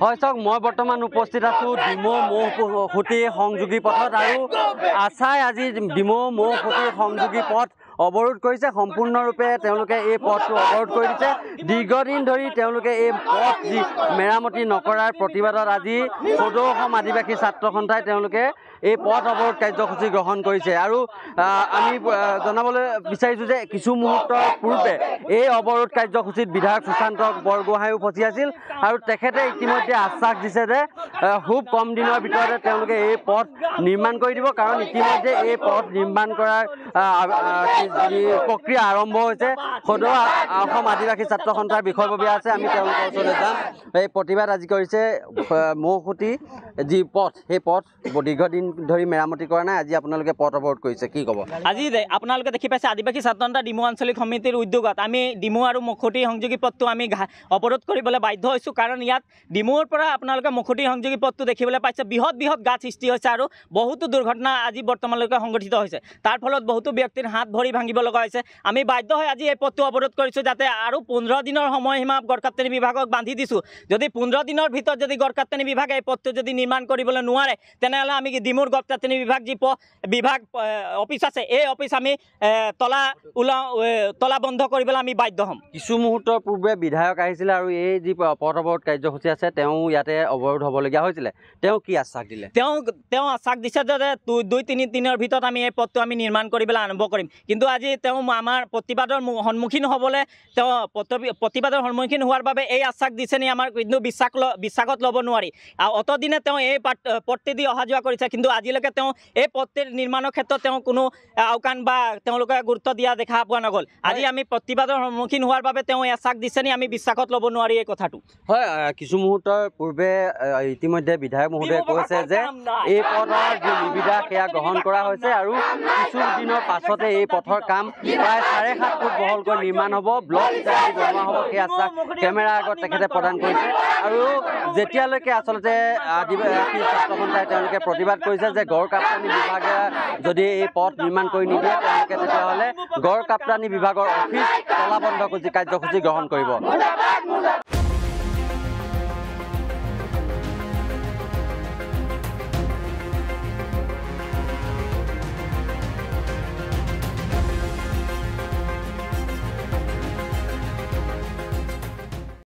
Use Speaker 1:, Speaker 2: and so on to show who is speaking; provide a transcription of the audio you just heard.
Speaker 1: হয় চাওক মই বৰ্তমান উপস্থিত আছোঁ ডিমৌ মৌখুটি সংযোগী পথত আৰু আছাই আজি ডিমৌ মৌখুটি সংযোগী পথ অৱৰোধ কৰিছে সম্পূৰ্ণৰূপে তেওঁলোকে এই পথটো অৱৰোধ কৰি দিছে দীৰ্ঘদিন ধৰি তেওঁলোকে এই পথ যি মেৰামতি নকৰাৰ প্ৰতিবাদত আজি সদৌ অসম আদিবাসী ছাত্ৰ সন্থাই তেওঁলোকে এই পথ অৱৰোধ কাৰ্যসূচী গ্ৰহণ কৰিছে আৰু আমি জনাবলৈ বিচাৰিছোঁ যে কিছু মুহূৰ্তৰ পূৰ্বে এই অৱৰোধ কাৰ্যসূচীত বিধায়ক সুশান্ত বৰগোহাঁই উপস্থিত আছিল আৰু তেখেতে ইতিমধ্যে আশ্বাস দিছে যে খুব কম দিনৰ ভিতৰতে তেওঁলোকে এই পথ নিৰ্মাণ কৰি দিব কাৰণ ইতিমধ্যে এই পথ নিৰ্মাণ কৰাৰ প্ৰক্ৰিয়া আৰম্ভ হৈছে সদৌ অসম আদিবাসী ছাত্ৰ সন্থাৰ বিষয়ববীয়া আছে আমি তেওঁলোকৰ ওচৰলৈ যাম এই প্ৰতিবাদ আজি কৰিছে মৌখুটি যি পথ সেই পথ দীৰ্ঘদিন ধৰি মেৰামতি কৰা নাই আজি আপোনালোকে পথ অৱৰোধ কৰিছে কি ক'ব
Speaker 2: আজি আপোনালোকে দেখি পাইছে আদিবাসী ছাত্ৰ সন্থা ডিমৌ আঞ্চলিক সমিতিৰ উদ্যোগত আমি ডিমৌ আৰু মৌখুটি সংযোগী পথটো আমি অৱৰোধ কৰিবলৈ বাধ্য হৈছোঁ কাৰণ ইয়াত ডিমৌৰ পৰা আপোনালোকে মৌখুটি সংযোগী পথটো দেখিবলৈ পাইছে বৃহৎ গাঁত সৃষ্টি হৈছে আৰু বহুতো দুৰ্ঘটনা আজি বৰ্তমানলৈকে সংঘটিত হৈছে তাৰ ফলত বহুতো ব্যক্তিৰ হাত ভৰি ভাঙিব লগা হৈছে আমি বাধ্য হৈ আজি এই পথটো অৱৰোধ কৰিছোঁ যাতে আৰু 15 দিনৰ সময়সীমা গড়কাপ্তানি বিভাগক বান্ধি দিছোঁ যদি 15 দিনৰ ভিতৰত যদি গড়কাপ্তানি বিভাগে এই পথটো যদি নিৰ্মাণ কৰিবলৈ নোৱাৰে তেনেহ'লে আমি ডিমৌৰ গড়কাপ্তানি বিভাগ যি বিভাগ অফিচ আছে এই অফিচ আমি তলা বন্ধ কৰিবলৈ আমি বাধ্য হ'ম
Speaker 1: কিছু মুহূৰ্তৰ পূৰ্বে বিধায়ক আহিছিলে আৰু এই যি পথ অৱৰোধ কাৰ্যসূচী আছে তেওঁ ইয়াতে অৱৰোধ হ'বলগীয়া হৈছিলে তেওঁ কি আশ্বাস দিলে
Speaker 2: তেওঁ আশ্বাস দিছে যে 2-3 দিনৰ ভিতৰত আমি এই পথটো আমি নিৰ্মাণ কৰিবলৈ আৰম্ভ কৰিম কিন্তু আজি তেওঁ আমাৰ প্ৰতিবাদৰ সন্মুখীন হ'বলৈ তেওঁ প্ৰতিবাদৰ সন্মুখীন হোৱাৰ বাবে এই আশ্বাস দিছে নি আমাৰ কিন্তু বিশ্বাসত ল'ব নোৱাৰি অতদিনে তেওঁ এই পথটি দি অহা যোৱা কৰিছে কিন্তু আজিলৈকে তেওঁ এই পথটিৰ নিৰ্মাণৰ ক্ষেত্ৰত তেওঁ কোনো আওকাণ বা তেওঁলোকে গুৰুত্ব দিয়া দেখা পোৱা নগ'ল আজি আমি প্ৰতিবাদৰ সন্মুখীন হোৱাৰ বাবে তেওঁ এই আশ্বাস দিছে নি আমি বিশ্বাসত ল'ব নোৱাৰি এই কথাটো
Speaker 1: হয় কিছু মুহূৰ্তৰ পূৰ্বে ইতিমধ্যে বিধায়ক মহোদয়ে কৈছে যে এই পথৰ যি নিবিদা সেয়া গ্ৰহণ কৰা হৈছে আৰু কিছু দিনৰ পাছতে এই পথৰ কাম প্ৰায় 7.5 ফুট বহলকৈ নিৰ্মাণ হ'ব ব্লক হিচাপে বনোৱা হ'ব সেই আশ্বাস কেমেৰাৰ আগত তেখেতে প্ৰদান কৰিছে আৰু যেতিয়ালৈকে আচলতে আদিবাসী ছাত্ৰ সন্থাই তেওঁলোকে প্ৰতিবাদ কৰিছে যে গড়কাপ্তানি বিভাগে যদি এই পথ নিৰ্মাণ কৰি নিদিয়ে তেওঁলোকে তেতিয়াহ'লে গড়কাপ্তানি বিভাগৰ অফিচ তলাবন্ধ কাৰ্যসূচী গ্ৰহণ কৰিব